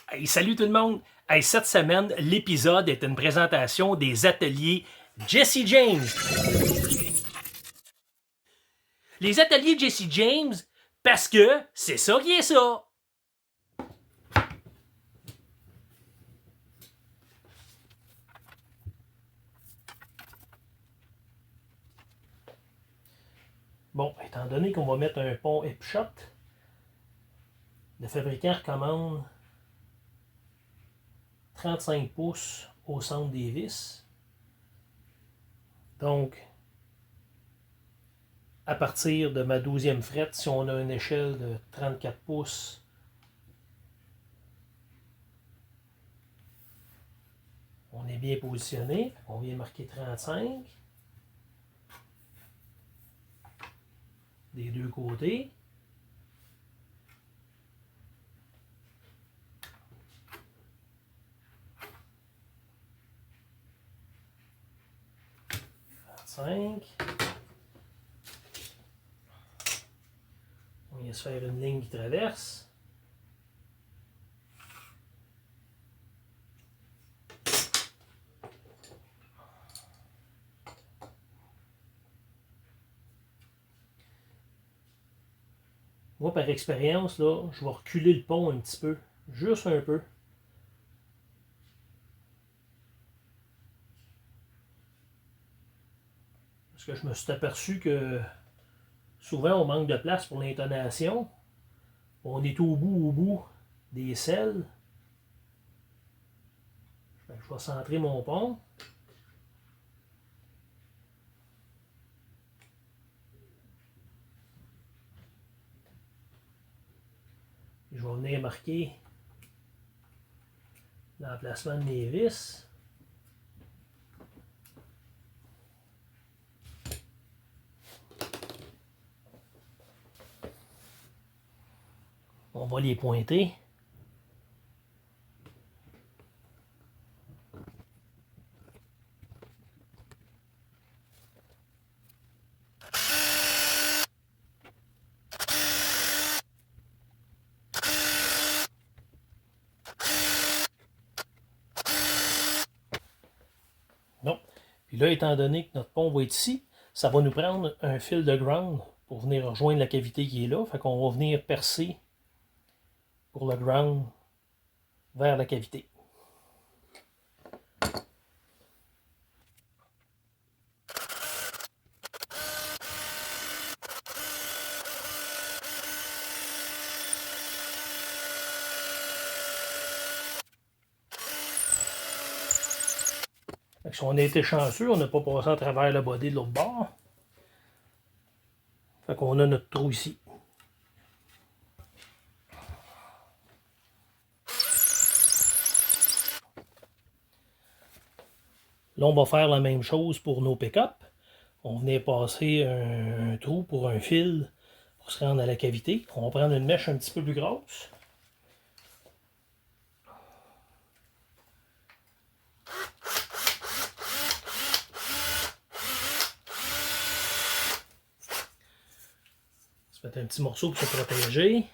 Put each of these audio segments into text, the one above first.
Hey, salut tout le monde! Hey, cette semaine, l'épisode est une présentation des ateliers Jesse James. Les ateliers Jesse James, parce que c'est ça qui est ça! Bon, étant donné qu'on va mettre un pont Hipshot, le fabricant recommande 35 pouces au centre des vis. Donc, à partir de ma 12e frette, si on a une échelle de 34 pouces, on est bien positionné. On vient marquer 35 des deux côtés. On vient se faire une ligne qui traverse. Moi, par expérience, là, je vais reculer le pont un petit peu. Juste un peu. Parce que je me suis aperçu que souvent, on manque de place pour l'intonation. On est au bout des selles. Je vais centrer mon pont. Je vais venir marquer l'emplacement de mes vis. On va les pointer. Bon. Puis là, étant donné que notre pont va être ici, ça va nous prendre un fil de ground pour venir rejoindre la cavité qui est là. Fait qu'on va venir percer pour le ground vers la cavité. Si on a été chanceux, on n'a pas passé à travers le body de l'autre bord. Fait qu'on a notre trou ici. Là, on va faire la même chose pour nos pick-up. On venait passer un trou pour un fil pour se rendre à la cavité. On va prendre une mèche un petit peu plus grosse. Se mettre un petit morceau pour se protéger.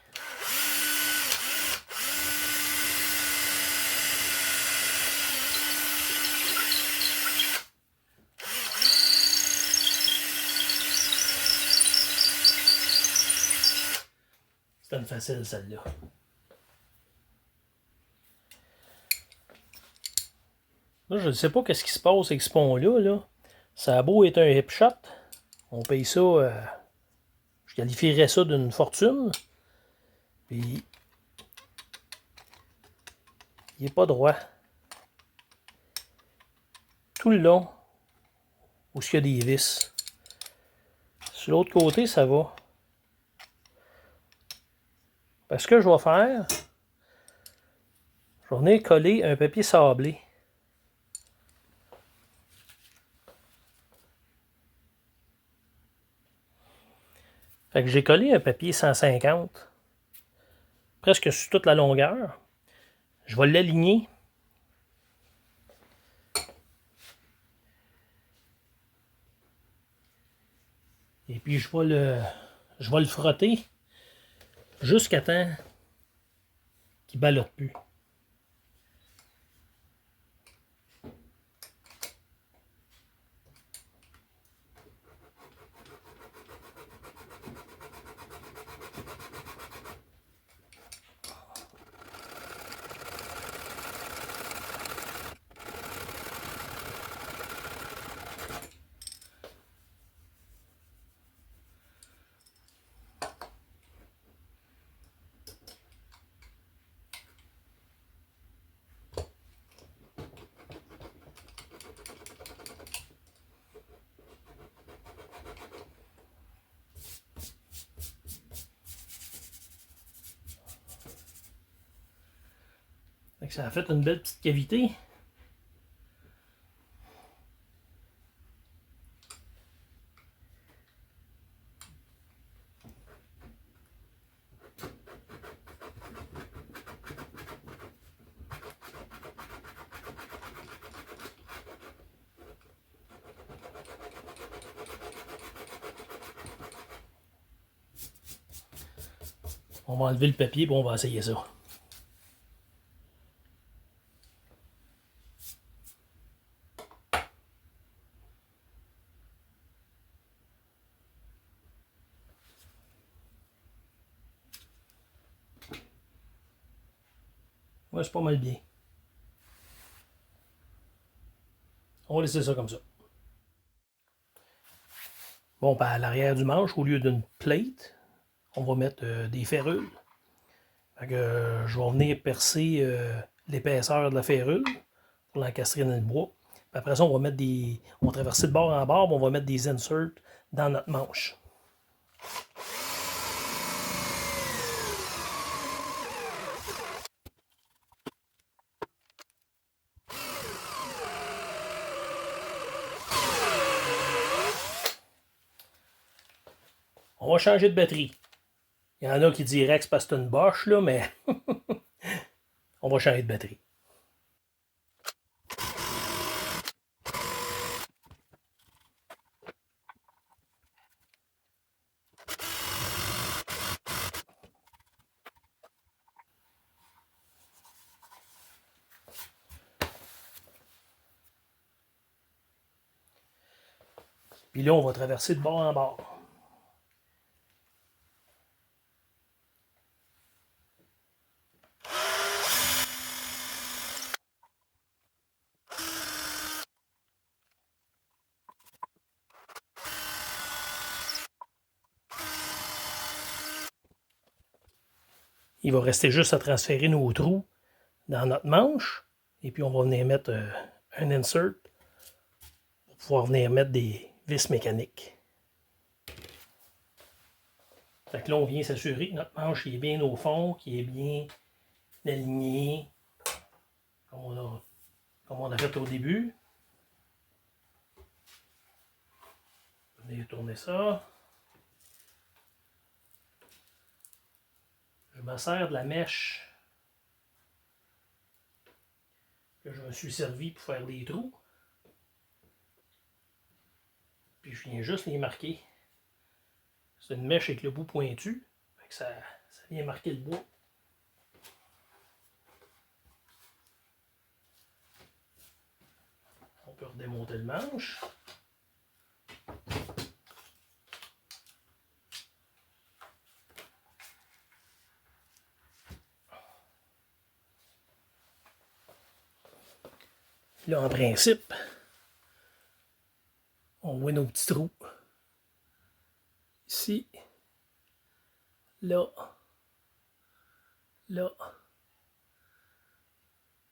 C'est une facile celle-là. Là, je ne sais pas qu'est-ce qui se passe avec ce pont-là. Là. Ça a beau être un Hipshot. On paye ça, je qualifierais ça d'une fortune. Puis, il n'est pas droit. Tout le long, où il y a des vis. Sur l'autre côté, ça va. Ce que je vais faire, je vais venir coller un papier sablé. Fait que j'ai collé un papier 150, presque sur toute la longueur. Je vais l'aligner. Et puis je vais le frotter jusqu'à temps qu'il ne ballotte plus. Fait que ça a fait une belle petite cavité. On va enlever le papier et on va essayer ça. Ouais, c'est pas mal bien. On va laisser ça comme ça. Bon, ben à l'arrière du manche, au lieu d'une plate, on va mettre des ferrules. Fait que, je vais venir percer l'épaisseur de la ferrule pour l'encastrer dans le bois. Puis après ça, on va mettre des. On va traverser de bord en bord, on va mettre des inserts dans notre manche. On va changer de batterie. Il y en a qui diraient que c'est parce que c'est une Bosch, là, mais on va changer de batterie. Puis là, on va traverser de bord en bord. Il va rester juste à transférer nos trous dans notre manche. Et puis, on va venir mettre un insert pour pouvoir venir mettre des vis mécaniques. Fait que là, on vient s'assurer que notre manche est bien au fond, qu'il est bien aligné, comme on a fait au début. On va tourner ça. Je me sers de la mèche que je me suis servi pour faire des trous. Puis je viens juste les marquer. C'est une mèche avec le bout pointu. Fait que ça vient marquer le bois. On peut redémonter le manche. Là, en principe, on voit nos petits trous. Ici, là, là,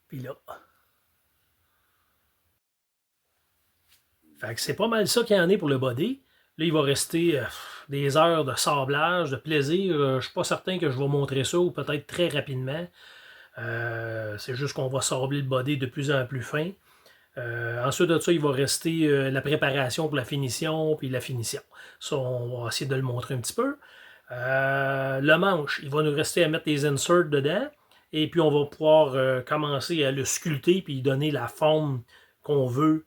puis là. Fait que c'est pas mal ça qu'il y en a pour le body. Là, il va rester des heures de sablage, de plaisir. Je ne suis pas certain que je vais montrer ça, ou peut-être très rapidement. C'est juste qu'on va sabler le body de plus en plus fin. Ensuite de ça, il va rester la préparation pour la finition, puis la finition. Ça, on va essayer de le montrer un petit peu. Le manche, il va nous rester à mettre des inserts dedans. Et puis, on va pouvoir commencer à le sculpter, puis donner la forme qu'on veut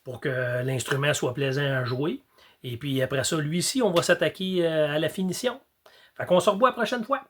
pour que l'instrument soit plaisant à jouer. Et puis après ça, lui-ci, on va s'attaquer à la finition. Fait qu'on se revoit la prochaine fois.